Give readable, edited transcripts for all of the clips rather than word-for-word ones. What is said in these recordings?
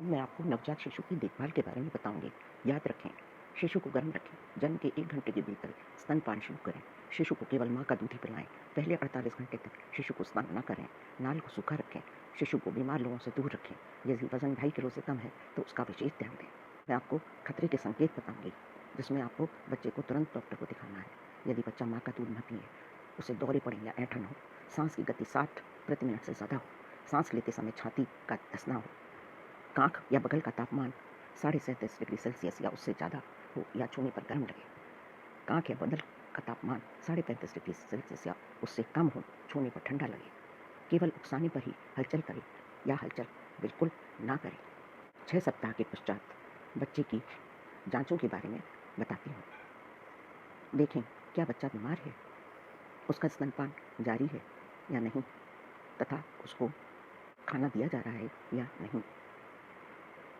मैं आपको नवजात शिशु की देखभाल के बारे में बताऊंगी। याद रखें, शिशु को गर्म रखें। जन्म के 1 घंटे के भीतर स्तनपान शुरू करें। शिशु को केवल माँ का दूध ही पिलाएं। पहले 48 घंटे तक शिशु को स्नान न करें। नाल को सूखा रखें। शिशु को बीमार लोगों से दूर रखें। यदि वजन 2.5 किलो से कम है तो उसका विशेष ध्यान दें। मैं आपको खतरे के संकेत बताऊंगी, जिसमें आपको बच्चे को तुरंत डॉक्टर को दिखाना है। यदि बच्चा माँ का दूध न पिए, उसे दौरे पड़े या ऐंठन हो, सांस की गति 60 प्रति मिनट से ज़्यादा हो, सांस लेते समय छाती का धंसना हो, कांख या बगल का तापमान 37.5 डिग्री सेल्सियस या उससे ज़्यादा हो या छूने पर गर्म लगे, कांख या बदल का तापमान 35.5 डिग्री सेल्सियस या उससे कम हो, छूने पर ठंडा लगे, केवल उकसाने पर ही हलचल करें या हलचल बिल्कुल ना करें। 6 सप्ताह के पश्चात बच्चे की जांचों के बारे में बताती हूँ। देखें, क्या बच्चा बीमार है, उसका स्तनपान जारी है या नहीं, तथा उसको खाना दिया जा रहा है या नहीं।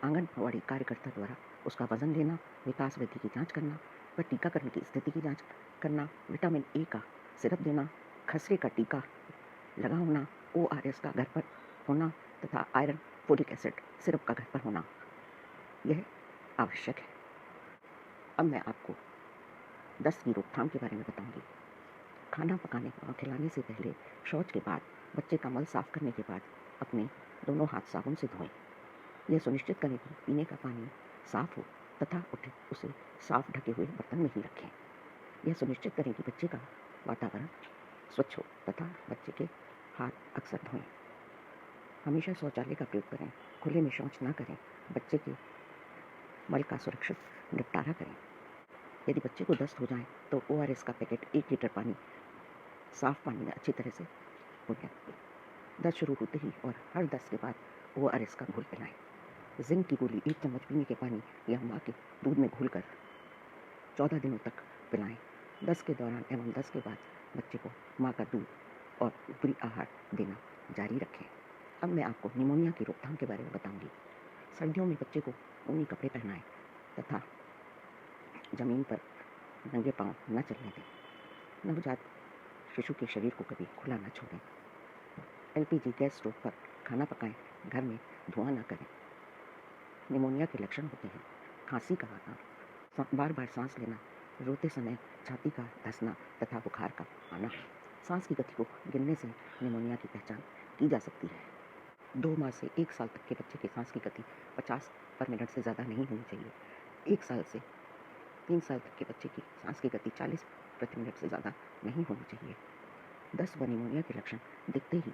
आंगनवाड़ी कार्यकर्ता द्वारा उसका वजन लेना, विकास वृद्धि की जांच करना, व टीकाकरण की स्थिति की जांच करना, विटामिन ए का सिरप देना, खसरे का टीका लगा होना, ओआरएस का घर पर होना तथा आयरन फोलिक एसिड सिरप का घर पर होना, यह आवश्यक है। अब मैं आपको दस्त की रोकथाम के बारे में बताऊंगी। खाना पकाने और खिलाने से पहले, शौच के बाद, बच्चे का मल साफ करने के बाद अपने दोनों हाथ साबुन से धोएं। यह सुनिश्चित करें कि पीने का पानी साफ हो तथा उसे साफ ढके हुए बर्तन में ही रखें। यह सुनिश्चित करें कि बच्चे का वातावरण स्वच्छ हो तथा बच्चे के हाथ अक्सर धोएं। हमेशा शौचालय का प्रयोग करें। खुले में शौच न करें। बच्चे के मल का सुरक्षित निपटारा करें। यदि बच्चे को दस्त हो जाए तो ओआरएस का पैकेट 1 लीटर पानी, साफ पानी में अच्छी तरह से घोलें। दस्त शुरू होते ही और हर दस्त के बाद ओआरएस का घोल पिलाएं। जिंक की गोली 1 चम्मच पीने के पानी या माँ के दूध में घोलकर 14 दिनों तक पिलाएं। दस्त के दौरान एवं दस्त के बाद बच्चे को माँ का दूध और ऊपरी आहार देना जारी रखें। अब मैं आपको निमोनिया की रोकथाम के बारे में बताऊंगी। सर्दियों में बच्चे को ऊनी कपड़े पहनाएं तथा जमीन पर नंगे पांव न चलने दें। नवजात शिशु के शरीर को कभी खुला न छोड़ें। एलपीजी गैस स्टोव पर खाना पकाएं। घर में धुआं न करें। निमोनिया के लक्षण होते हैं: खांसी का आना, बार बार सांस लेना, रोते समय छाती का धंसना तथा बुखार का आना। सांस की गति को गिनने से निमोनिया की पहचान की जा सकती है। 2 माह से 1 साल तक के बच्चे की सांस की गति 50 पर मिनट से ज़्यादा नहीं होनी चाहिए। 1 साल से 3 साल तक के बच्चे की सांस की गति 40 प्रति मिनट से ज़्यादा नहीं होनी चाहिए। दस्त व निमोनिया के लक्षण दिखते ही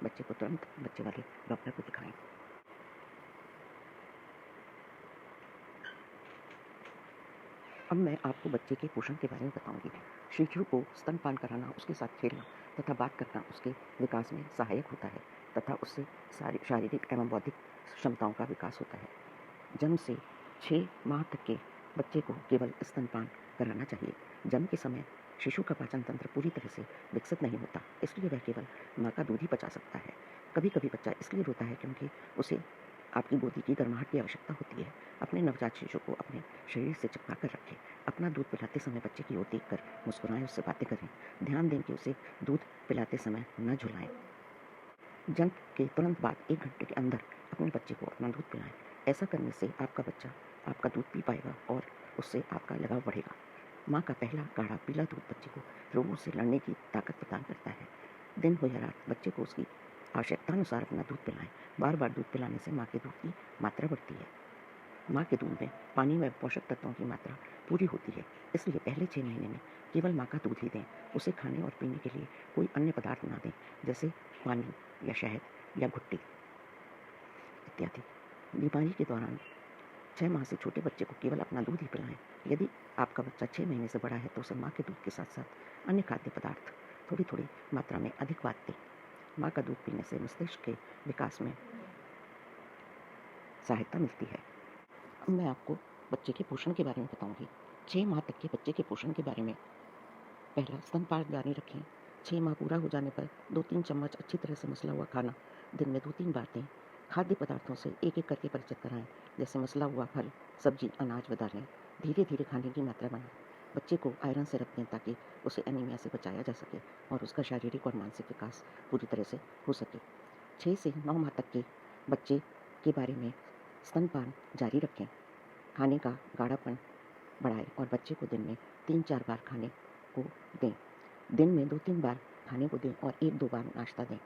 बच्चे को तुरंत बच्चे वाले डॉक्टर को दिखाएं। अब मैं आपको बच्चे के पोषण के बारे में बताऊंगी। शिशु को स्तनपान कराना, उसके साथ खेलना तथा बात करना उसके विकास में सहायक होता है तथा उससे शारीरिक एवं बौद्धिक क्षमताओं का विकास होता है। जन्म से 6 माह तक के बच्चे को केवल स्तनपान कराना चाहिए। जन्म के समय शिशु का पाचन तंत्र पूरी तरह से विकसित नहीं होता, इसलिए वह केवल माँ का दूध ही पचा सकता है। कभी कभी बच्चा इसलिए रोता है क्योंकि उसे आपकी गोदी की गर्माहट की आवश्यकता होती है। अपने नवजात शिशु को अपने शरीर से चिपका कर रखें। अपना दूध पिलाते समय बच्चे की ओर देखकर मुस्कुराएं, उससे बातें करें। ध्यान दें कि उसे दूध पिलाते समय न झुलाएं। जन्म के तुरंत बाद 1 घंटे के अंदर अपने बच्चे को अपना दूध पिलाएं। ऐसा करने से आपका बच्चा आपका दूध पी पाएगा और उससे आपका लगाव बढ़ेगा। माँ का पहला गाढ़ा पीला दूध बच्चे को रोगों से लड़ने की ताकत प्रदान करता है। दिन हो या रात बच्चे को उसकी आवश्यकतानुसार अपना दूध पिलाएं। बार बार दूध पिलाने से माँ के दूध की मात्रा बढ़ती है। माँ के दूध में पानी व पोषक तत्वों की मात्रा पूरी होती है, इसलिए पहले 6 महीने में केवल माँ का दूध ही दें। उसे खाने और पीने के लिए कोई अन्य पदार्थ ना दें, जैसे पानी या शहद या भुट्टी इत्यादि। बीमारी के दौरान 6 माह से छोटे बच्चे को केवल अपना दूध ही पिलाएं। यदि आपका बच्चा 6 महीने से बड़ा है तो उसे माँ के दूध के साथ साथ अन्य खाद्य पदार्थ थोड़ी थोड़ी मात्रा में अधिक बार दें। माँ का दूध पीने से मस्तिष्क के विकास में सहायता मिलती है। अब मैं आपको बच्चे के पोषण के बारे में बताऊंगी। 6 माह तक के बच्चे के पोषण के बारे में: पहला, स्तनपान जारी रखें। 6 माह पूरा हो जाने पर 2-3 चम्मच अच्छी तरह से मसला हुआ खाना दिन में 2-3 बार दें। खाद्य पदार्थों से एक एक करके परिचित कराएं, जैसे मसला हुआ फल, सब्जी, अनाज व दालें। धीरे धीरे खाने की मात्रा बढ़ाएं। बच्चे को आयरन सिरप दें ताकि उसे एनीमिया से बचाया जा सके और उसका शारीरिक और मानसिक विकास पूरी तरह से हो सके। 6 से 9 माह तक के बच्चे के बारे में स्तनपान जारी रखें, खाने का गाढ़ापन बढ़ाएँ और बच्चे को दिन में 3-4 बार खाने को दें। दिन में 2-3 बार खाने को दें और 1-2 बार नाश्ता दें।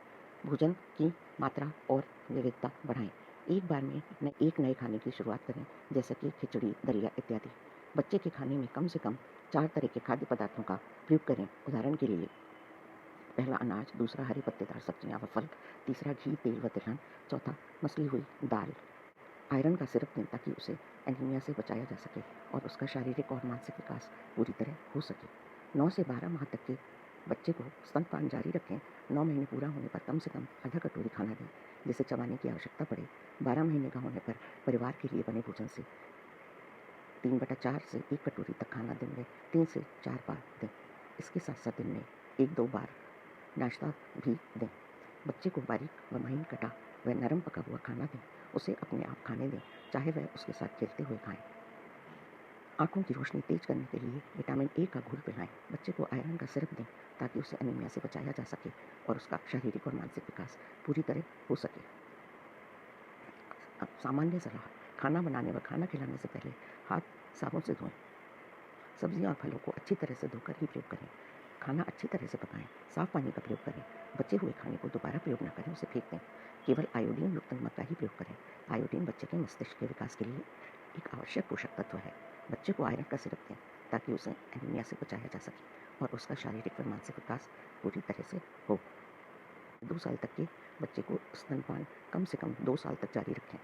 भोजन की मात्रा और विविधता बढ़ाएँ। एक बार में एक नए खाने की शुरुआत करें, जैसे कि खिचड़ी, दलिया इत्यादि। बच्चे के खाने में कम से कम 4 तरह के खाद्य पदार्थों का प्रयोग करें। उदाहरण के लिए पहला अनाज, दूसरा हरे पत्तेदार सब्जियां व फल, तीसरा घी, तेल व तिलहन, चौथा मसली हुई दाल। आयरन का सिरप दें ताकि उसे एनीमिया से बचाया जा सके और उसका शारीरिक और मानसिक विकास पूरी तरह हो सके। 9 से 12 माह तक के बच्चे को स्तनपान जारी रखें। 9 महीने पूरा होने पर कम से कम आधा कटोरी खाना दें, जिसे चबाने की आवश्यकता पड़े। 12 महीने का होने पर परिवार के लिए बने भोजन से 3/4 से 1 कटोरी तक खाना दिन में 3 से 4 बार दें। इसके साथ-साथ दिन में 1-2 बार नाश्ता भी दें। बच्चे को बारीक व महीन कटा व नरम पका हुआ खाना दें। उसे अपने आप खाने दें, चाहे वह उसके साथ खेलते हुए खाएँ। आँखों की रोशनी तेज करने के लिए विटामिन ए का घोल पिलाएँ। बच्चे को आयरन का सिरप दें ताकि उसे एनीमिया से बचाया जा सके और उसका शारीरिक और मानसिक विकास पूरी तरह हो सके। अब सामान्य सलाह, खाना बनाने व खाना खिलाने से पहले हाथ साबुन से धोएँ। सब्जियाँ और फलों को अच्छी तरह से धोकर ही प्रयोग करें। खाना अच्छी तरह से पकाएं, साफ पानी का प्रयोग करें। बचे हुए खाने को दोबारा प्रयोग न करें, उसे फेंक दें। केवल आयोडीन युक्त नमक का ही प्रयोग करें। आयोडीन बच्चे के मस्तिष्क के विकास के लिए एक आवश्यक पोषक तत्व है। बच्चे को आयरन का सिरप दें ताकि उसे एनीमिया से बचाया जा सके और उसका शारीरिक व मानसिक विकास पूरी तरह से हो। 2 साल तक के बच्चे को स्तनपान कम से कम 2 साल तक जारी रखें।